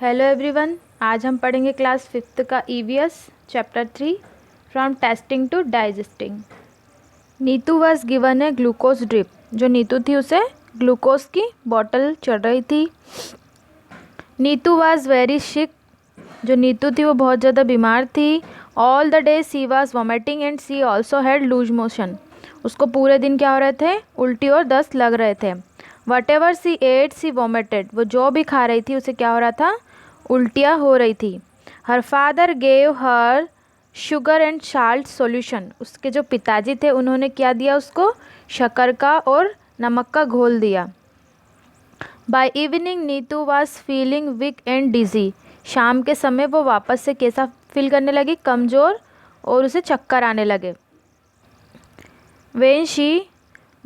Hello everyone. आज हम पढ़ेंगे क्लास फिफ्थ का EVS chapter 3 from tasting to digesting. Neetu was given a glucose drip. जो नीतू थी उसे ग्लूकोज की बोतल चढ़ रही थी। Neetu was very sick. जो नीतू थी वो बहुत ज़्यादा बीमार थी। All the day she was vomiting and she also had loose motion. उसको पूरे दिन क्या हो रहे थे? उल्टी और दस्त लग रहे थे। Whatever she ate she vomited. वो जो भी खा रही थी उसे क्या हो रहा था? उल्टियाँ हो रही थी। Her father gave her sugar and salt solution. उसके जो पिताजी थे उन्होंने क्या दिया उसको? शक्कर का और नमक का घोल दिया। By evening Neetu was feeling weak and dizzy. शाम के समय वो वापस से कैसा फील करने लगी? कमज़ोर, और उसे चक्कर आने लगे। When she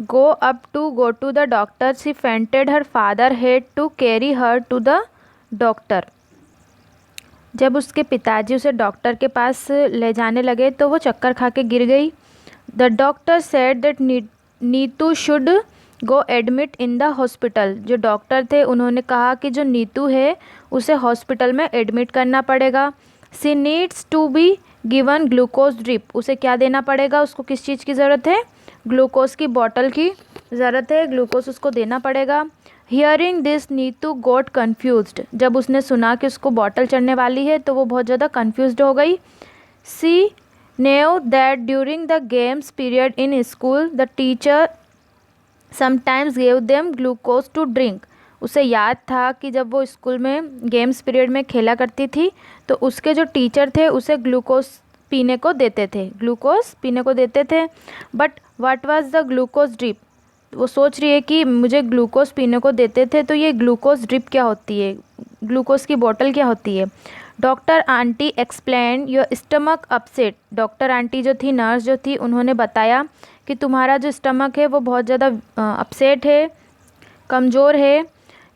go to the doctor, she fainted. Her father had to carry her to the doctor. जब उसके पिताजी उसे डॉक्टर के पास ले जाने लगे तो वो चक्कर खा के गिर गई। The doctor said that Neetu should go admit in the hospital. जो डॉक्टर थे उन्होंने कहा कि जो नीतू है उसे हॉस्पिटल में एडमिट करना पड़ेगा। She needs to be given glucose drip. उसे क्या देना पड़ेगा? उसको किस चीज़ की ज़रूरत है? ग्लूकोज की बॉटल की ज़रूरत है। ग्लूकोज उसको देना पड़ेगा। Hearing this Neetu got confused. जब उसने सुना कि उसको बॉटल चढ़ने वाली है तो वो बहुत ज़्यादा कन्फ्यूज्ड हो गई। She knew that during the games period in school the teacher sometimes gave them glucose to drink. उसे याद था कि जब वो स्कूल में गेम्स पीरियड में खेला करती थी तो उसके जो टीचर थे उसे ग्लूकोज पीने को देते थे। But what was the glucose drip? वो सोच रही है कि मुझे ग्लूकोज पीने को देते थे तो ये ग्लूकोज ड्रिप क्या होती है? ग्लूकोज की बोतल क्या होती है? Doctor aunty explain your stomach upset. Doctor aunty जो थी, नर्स जो थी, उन्होंने बताया कि तुम्हारा जो स्टमक है वो बहुत ज़्यादा अपसेट है, कमज़ोर है।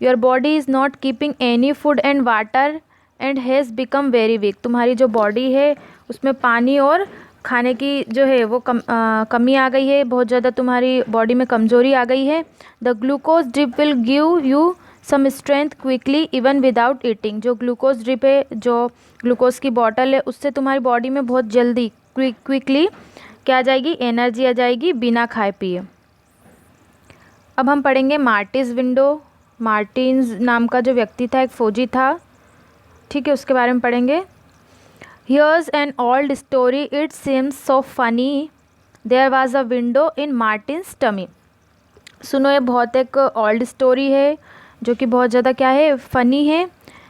Your body is not keeping any food and water and has become very weak. तुम्हारी जो बॉडी है उसमें पानी और खाने की जो है वो कमी आ गई है, बहुत ज़्यादा तुम्हारी बॉडी में कमज़ोरी आ गई है। The glucose drip will give you some strength quickly even without eating. जो ग्लूकोज ड्रिप है, जो ग्लूकोज की बॉटल है, उससे तुम्हारी बॉडी में बहुत जल्दी क्विकली क्या आ जाएगी? एनर्जी आ जाएगी बिना खाए पिए। अब हम पढ़ेंगे मार्टिस विंडो। मार्टिन्स नाम का जो व्यक्ति था एक फौजी था, ठीक है, उसके बारे में पढ़ेंगे। Here's an old story. It seems so funny. There was a window in Martin's tummy. सुनो, ये बहुत एक ओल्ड स्टोरी है जो कि बहुत ज़्यादा क्या है? फ़नी है।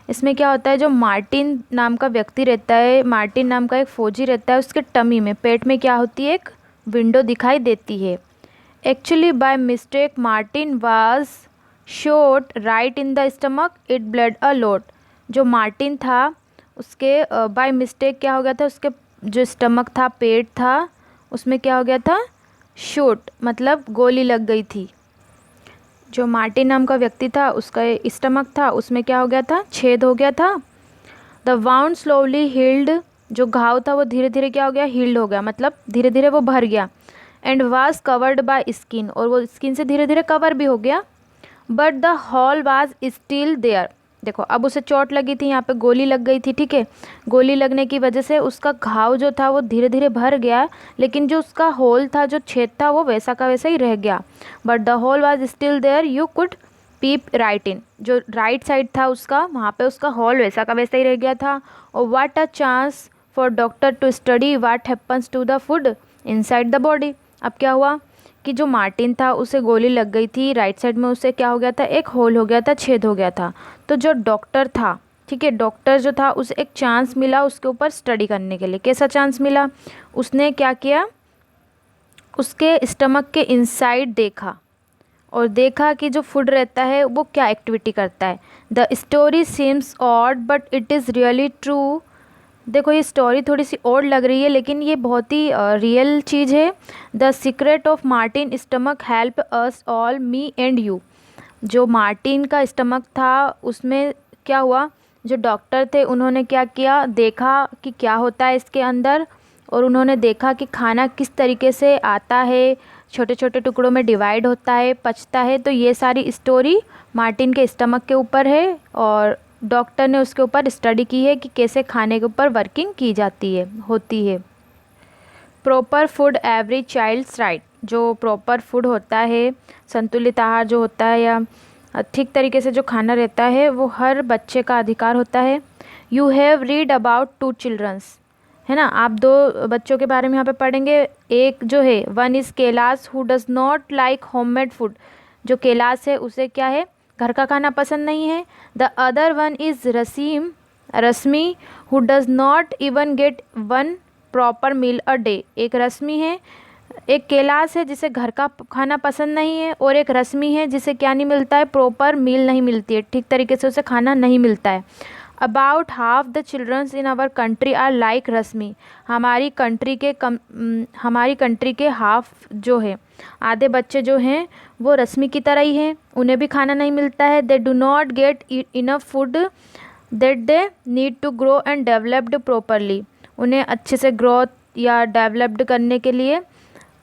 इसमें क्या होता है, जो मार्टिन नाम का व्यक्ति रहता है, मार्टिन नाम का एक फ़ौजी रहता है, उसके टमी में, पेट में क्या होती है? एक विंडो दिखाई देती है। Actually by mistake Martin was shot right in the stomach. It blood a lot. जो मार्टिन था उसके बाय मिस्टेक क्या हो गया था? उसके जो स्टमक था, पेट था, उसमें क्या हो गया था? शॉट मतलब गोली लग गई थी। जो मार्टिन नाम का व्यक्ति था उसका स्टमक था, उसमें क्या हो गया था? छेद हो गया था। The wound slowly healed. जो घाव था वो धीरे धीरे क्या हो गया? हील्ड हो गया, मतलब धीरे धीरे वो भर गया। And was covered by skin. और वो स्किन से धीरे धीरे कवर भी हो गया। But the hole was still there. देखो, अब उसे चोट लगी थी, यहाँ पे गोली लग गई थी, ठीक है। गोली लगने की वजह से उसका घाव जो था वो धीरे धीरे भर गया, लेकिन जो उसका होल था, जो छेद था, वो वैसा का वैसा ही रह गया। But the hole was still there, you could peep right in. जो राइट साइड था उसका, वहाँ पे उसका होल वैसा का वैसा ही रह गया था। और what a chance for doctor to study what happens to the food inside the body. अब क्या हुआ कि जो मार्टिन था उसे गोली लग गई थी, राइट साइड में उसे क्या हो गया था? एक होल हो गया था, छेद हो गया था। तो जो डॉक्टर था, ठीक है, डॉक्टर जो था उसे एक चांस मिला उसके ऊपर स्टडी करने के लिए। कैसा चांस मिला? उसने क्या किया? उसके स्टमक के इनसाइड देखा और देखा कि जो फूड रहता है वो क्या एक्टिविटी करता है। The story seems odd but it is really true. देखो, ये स्टोरी थोड़ी सी और लग रही है लेकिन ये बहुत ही रियल चीज़ है। The secret of Martin stomach help us all, me and you. जो मार्टिन का स्टमक था उसमें क्या हुआ? जो डॉक्टर थे उन्होंने क्या किया? देखा कि क्या होता है इसके अंदर, और उन्होंने देखा कि खाना किस तरीके से आता है, छोटे छोटे टुकड़ों में डिवाइड होता है, पचता है। तो ये सारी स्टोरी मार्टिन के स्टमक के ऊपर है और डॉक्टर ने उसके ऊपर स्टडी की है कि कैसे खाने के ऊपर वर्किंग की जाती है होती है। Proper food every child's right, जो प्रॉपर फूड होता है, संतुलित आहार जो होता है या ठीक तरीके से जो खाना रहता है वो हर बच्चे का अधिकार होता है। You have read about 2 children's, है ना, आप 2 बच्चों के बारे में यहाँ पे पढ़ेंगे। एक जो है one is Kailash who does not like homemade food, जो कैलाश है उसे क्या है, घर का खाना पसंद नहीं है। The other one is Rashmi who does not even get 1 proper meal a day. एक रश्मि है, एक कैलाश है जिसे घर का खाना पसंद नहीं है, और एक रश्मि है जिसे क्या नहीं मिलता है, प्रॉपर मील नहीं मिलती है, ठीक तरीके से उसे खाना नहीं मिलता है। About half the childrens in our country are like Rashmi, हमारी कंट्री के हाफ जो है, आधे बच्चे जो हैं वो रश्मि की तरह ही हैं, उन्हें भी खाना नहीं मिलता है। They do not get enough food that they need to grow and developed properly, उन्हें अच्छे से ग्रोथ या डेवलप्ड करने के लिए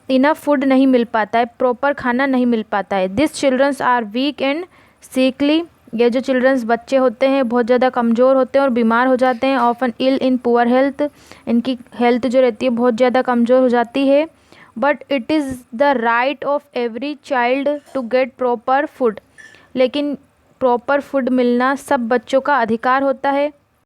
इनफ फूड नहीं मिल पाता है, प्रॉपर खाना नहीं मिल पाता है। This childrens are weak and sickly, ये जो चिल्ड्रंस बच्चे होते हैं बहुत ज़्यादा कमज़ोर होते हैं और बीमार हो जाते हैं। Often ill in poor health, इनकी हेल्थ जो रहती है बहुत ज़्यादा कमज़ोर हो जाती है। But it is the right of every child to get proper food, लेकिन प्रॉपर फूड मिलना सब बच्चों का अधिकार होता है।